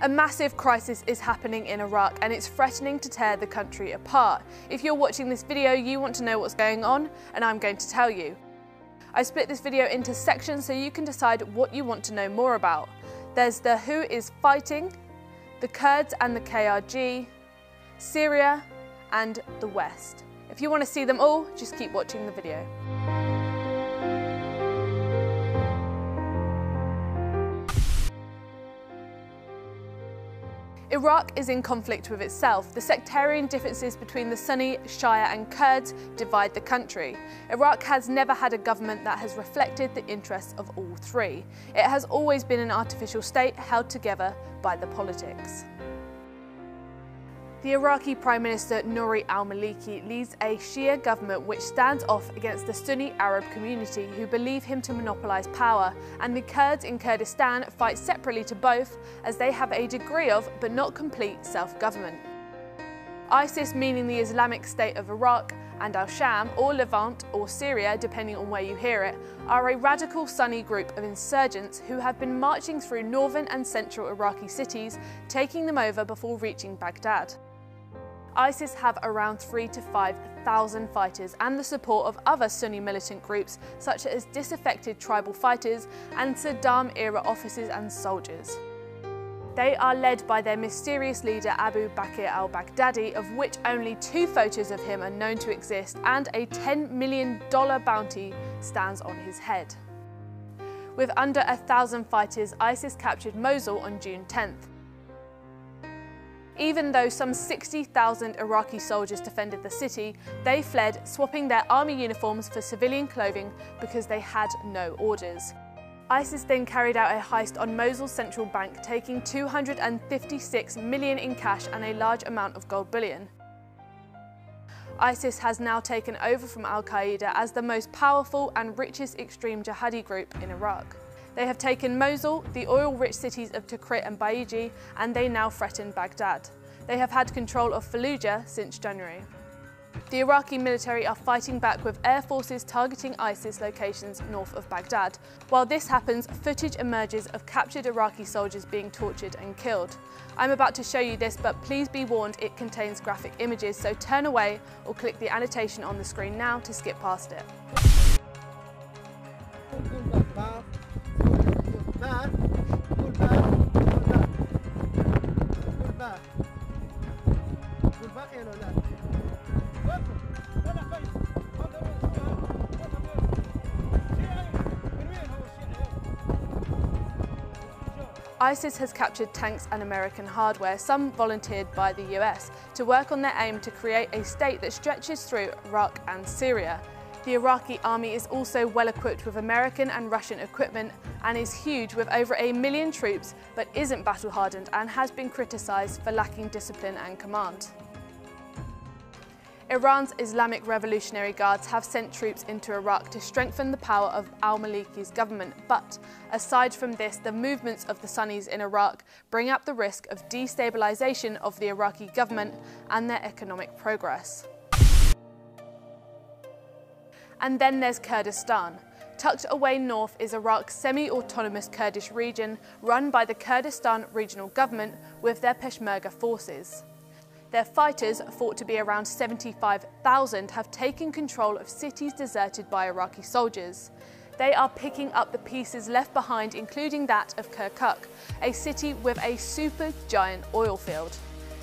A massive crisis is happening in Iraq and it's threatening to tear the country apart. If you're watching this video, you want to know what's going on, and I'm going to tell you. I split this video into sections so you can decide what you want to know more about. There's the who is fighting, the Kurds and the KRG, Syria, and the West. If you want to see them all, just keep watching the video. Iraq is in conflict with itself. The sectarian differences between the Sunni, Shia and Kurds divide the country. Iraq has never had a government that has reflected the interests of all three. It has always been an artificial state held together by the politics. The Iraqi Prime Minister Nouri al-Maliki leads a Shia government which stands off against the Sunni Arab community who believe him to monopolise power, and the Kurds in Kurdistan fight separately to both as they have a degree of, but not complete, self-government. ISIS, meaning the Islamic State of Iraq, and al-Sham, or Levant, or Syria, depending on where you hear it, are a radical Sunni group of insurgents who have been marching through northern and central Iraqi cities, taking them over before reaching Baghdad. ISIS have around 3,000 to 5,000 fighters and the support of other Sunni militant groups such as disaffected tribal fighters and Saddam-era officers and soldiers. They are led by their mysterious leader Abu Bakr al-Baghdadi, of which only 2 photos of him are known to exist, and a $10 million bounty stands on his head. With under 1,000 fighters, ISIS captured Mosul on June 10th. Even though some 60,000 Iraqi soldiers defended the city, they fled, swapping their army uniforms for civilian clothing because they had no orders. ISIS then carried out a heist on Mosul's central bank, taking $256 million in cash and a large amount of gold bullion. ISIS has now taken over from al-Qaeda as the most powerful and richest extreme jihadi group in Iraq. They have taken Mosul, the oil-rich cities of Tikrit and Baiji, and they now threaten Baghdad. They have had control of Fallujah since January. The Iraqi military are fighting back with air forces targeting ISIS locations north of Baghdad. While this happens, footage emerges of captured Iraqi soldiers being tortured and killed. I'm about to show you this, but please be warned it contains graphic images, so turn away or click the annotation on the screen now to skip past it. ISIS has captured tanks and American hardware, some volunteered by the US, to work on their aim to create a state that stretches through Iraq and Syria. The Iraqi army is also well equipped with American and Russian equipment and is huge with over 1 million troops, but isn't battle hardened and has been criticised for lacking discipline and command. Iran's Islamic Revolutionary Guards have sent troops into Iraq to strengthen the power of al-Maliki's government, but aside from this, the movements of the Sunnis in Iraq bring up the risk of destabilisation of the Iraqi government and their economic progress. And then there's Kurdistan. Tucked away north is Iraq's semi-autonomous Kurdish region run by the Kurdistan Regional Government with their Peshmerga forces. Their fighters, thought to be around 75,000, have taken control of cities deserted by Iraqi soldiers. They are picking up the pieces left behind, including that of Kirkuk, a city with a super giant oil field.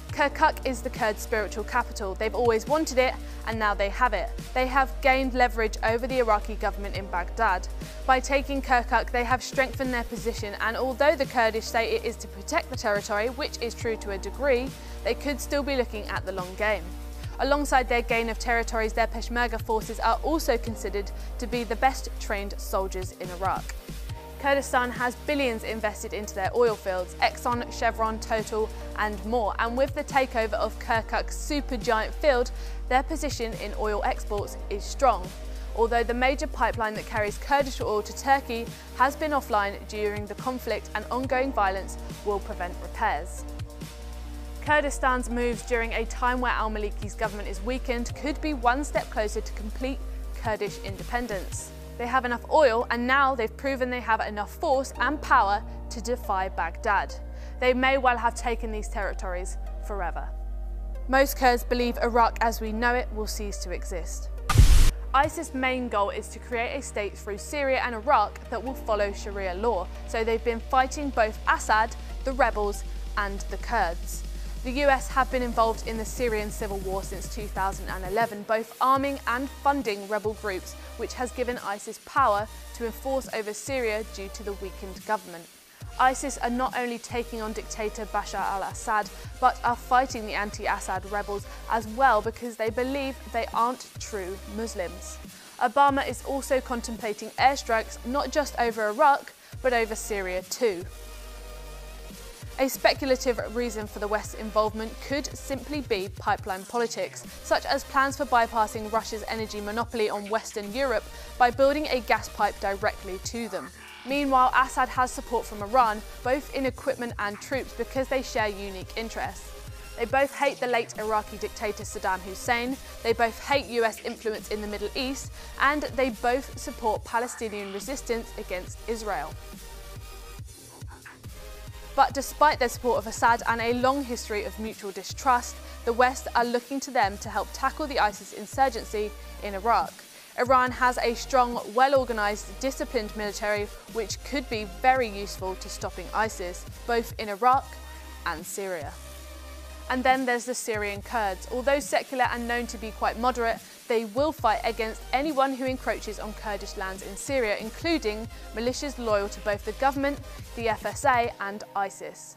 Kirkuk is the Kurds' spiritual capital. They've always wanted it, and now they have it. They have gained leverage over the Iraqi government in Baghdad. By taking Kirkuk, they have strengthened their position, and although the Kurdish say it is to protect the territory, which is true to a degree, they could still be looking at the long game. Alongside their gain of territories, their Peshmerga forces are also considered to be the best trained soldiers in Iraq. Kurdistan has billions invested into their oil fields, Exxon, Chevron, Total and more, and with the takeover of Kirkuk's supergiant field, their position in oil exports is strong, although the major pipeline that carries Kurdish oil to Turkey has been offline during the conflict, and ongoing violence will prevent repairs. Kurdistan's moves during a time where al-Maliki's government is weakened could be one step closer to complete Kurdish independence. They have enough oil, and now they've proven they have enough force and power to defy Baghdad. They may well have taken these territories forever. Most Kurds believe Iraq as we know it will cease to exist. ISIS' main goal is to create a state through Syria and Iraq that will follow Sharia law, so they've been fighting both Assad, the rebels, and the Kurds. The US have been involved in the Syrian civil war since 2011, both arming and funding rebel groups, which has given ISIS power to enforce over Syria due to the weakened government. ISIS are not only taking on dictator Bashar al-Assad, but are fighting the anti-Assad rebels as well because they believe they aren't true Muslims. Obama is also contemplating airstrikes not just over Iraq, but over Syria too. A speculative reason for the West's involvement could simply be pipeline politics, such as plans for bypassing Russia's energy monopoly on Western Europe by building a gas pipe directly to them. Meanwhile, Assad has support from Iran, both in equipment and troops, because they share unique interests. They both hate the late Iraqi dictator Saddam Hussein, they both hate US influence in the Middle East, and they both support Palestinian resistance against Israel. But despite their support of Assad and a long history of mutual distrust, the West are looking to them to help tackle the ISIS insurgency in Iraq. Iran has a strong, well-organised, disciplined military which could be very useful to stopping ISIS, both in Iraq and Syria. And then there's the Syrian Kurds. Although secular and known to be quite moderate, they will fight against anyone who encroaches on Kurdish lands in Syria, including militias loyal to both the government, the FSA and ISIS.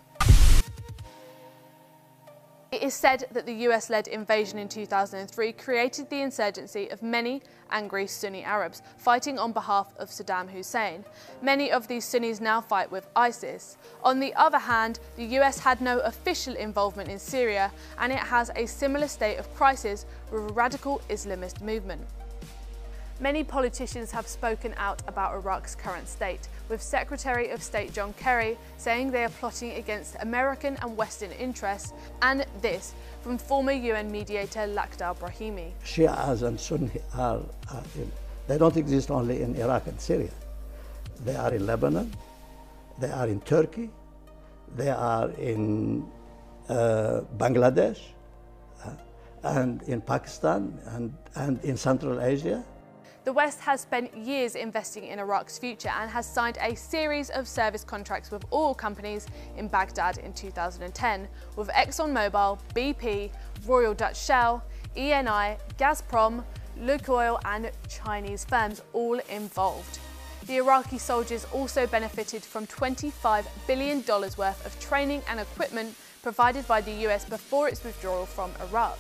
It is said that the US-led invasion in 2003 created the insurgency of many angry Sunni Arabs fighting on behalf of Saddam Hussein. Many of these Sunnis now fight with ISIS. On the other hand, the US had no official involvement in Syria, and it has a similar state of crisis with a radical Islamist movement. Many politicians have spoken out about Iraq's current state, with Secretary of State John Kerry saying they are plotting against American and Western interests, and this from former UN mediator Lakhdar Brahimi. Shias and Sunni they don't exist only in Iraq and Syria. They are in Lebanon, they are in Turkey, they are in Bangladesh, and in Pakistan, and in Central Asia. The West has spent years investing in Iraq's future and has signed a series of service contracts with oil companies in Baghdad in 2010, with ExxonMobil, BP, Royal Dutch Shell, ENI, Gazprom, Lukoil and Chinese firms all involved. The Iraqi soldiers also benefited from $25 billion worth of training and equipment provided by the US before its withdrawal from Iraq.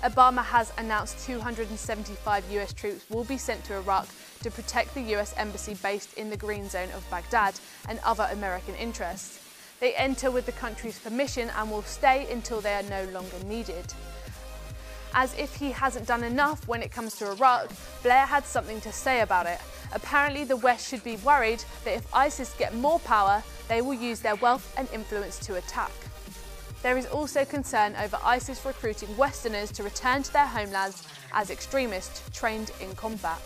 Obama has announced 275 US troops will be sent to Iraq to protect the US embassy based in the Green Zone of Baghdad and other American interests. They enter with the country's permission and will stay until they are no longer needed. As if he hasn't done enough when it comes to Iraq, Blair had something to say about it. Apparently the West should be worried that if ISIS get more power, they will use their wealth and influence to attack. There is also concern over ISIS recruiting Westerners to return to their homelands as extremists trained in combat.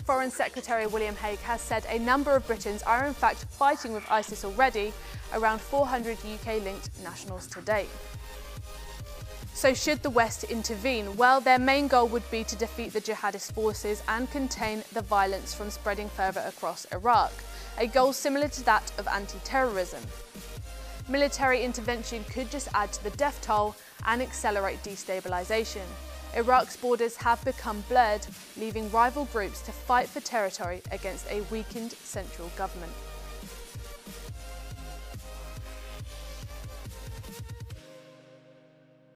Foreign Secretary William Hague has said a number of Britons are in fact fighting with ISIS already, around 400 UK-linked nationals to date. So should the West intervene? Well, their main goal would be to defeat the jihadist forces and contain the violence from spreading further across Iraq, a goal similar to that of anti-terrorism. Military intervention could just add to the death toll and accelerate destabilisation. Iraq's borders have become blurred, leaving rival groups to fight for territory against a weakened central government.